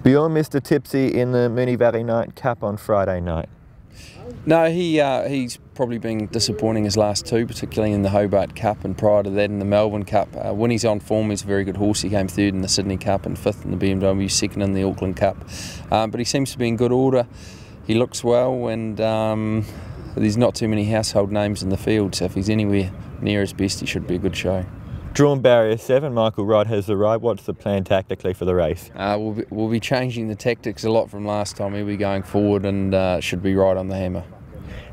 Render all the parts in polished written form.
Bjorn Mr Tipsy in the Moonee Valley Night Cup on Friday night. No, he's probably been disappointing his last two, particularly in the Hobart Cup and prior to that in the Melbourne Cup. When he's on form, he's a very good horse. He came third in the Sydney Cup and fifth in the BMW, second in the Auckland Cup. But he seems to be in good order. He looks well, and there's not too many household names in the field, so if he's anywhere near his best, he should be a good show. Drawn barrier 7, Michael Rod has arrived. What's the plan tactically for the race? We'll be changing the tactics a lot from last time. He'll be going forward and should be right on the hammer.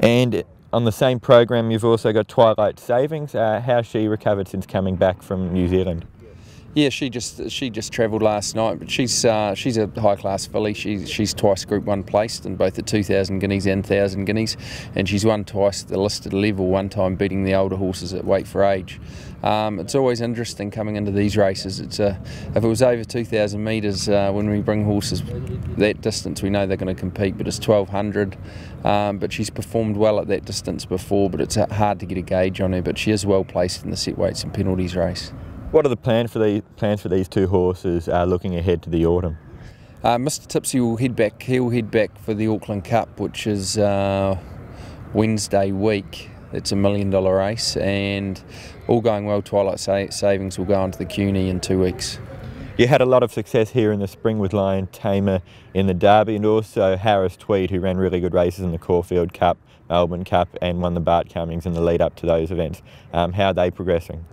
And on the same program, you've also got Twilight Savings. How's she recovered since coming back from New Zealand? Yeah, she just travelled last night, but she's a high class filly. She's twice Group 1 placed in both the 2,000 guineas and 1,000 guineas, and she's won twice at the listed level, one time beating the older horses at weight for age. It's always interesting coming into these races. If it was over 2,000 metres, when we bring horses that distance, we know they're going to compete, but it's 1,200. But she's performed well at that distance before, but it's hard to get a gauge on her, but she is well placed in the set weights and penalties race. What are the plans for these two horses looking ahead to the autumn? Mr Tipsy will head back. He'll head back for the Auckland Cup, which is Wednesday week. It's $1 million race, and all going well, Twilight Savings will go on to the CUNY in 2 weeks. You had a lot of success here in the spring with Lion Tamer in the Derby, and also Harris Tweed, who ran really good races in the Caulfield Cup, Melbourne Cup, and won the Bart Cummings in the lead up to those events. How are they progressing?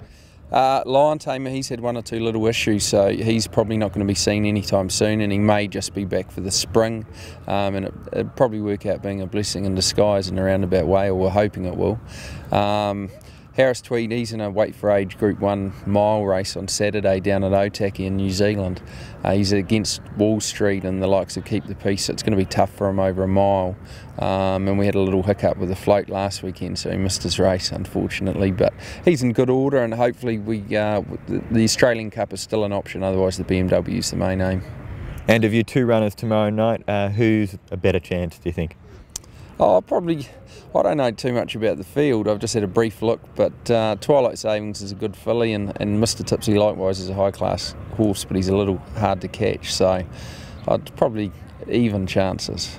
Lion Tamer, he's had one or two little issues, so he's probably not going to be seen anytime soon, and he may just be back for the spring, and it'd probably work out being a blessing in disguise in a roundabout way, or we're hoping it will. Harris Tweed, he's in a weight for age Group 1 mile race on Saturday down at Otaki in New Zealand. He's against Wall Street and the likes of Keep the Peace, so it's going to be tough for him over a mile. And we had a little hiccup with the float last weekend, so he missed his race unfortunately, but he's in good order, and hopefully the Australian Cup is still an option, otherwise the BMW is the main aim. And of you two runners tomorrow night, who's a better chance, do you think? Oh, probably, I don't know too much about the field. I've just had a brief look, but Twilight Savings is a good filly, and Mr Tipsy likewise is a high class horse, but he's a little hard to catch, so I'd probably even chances.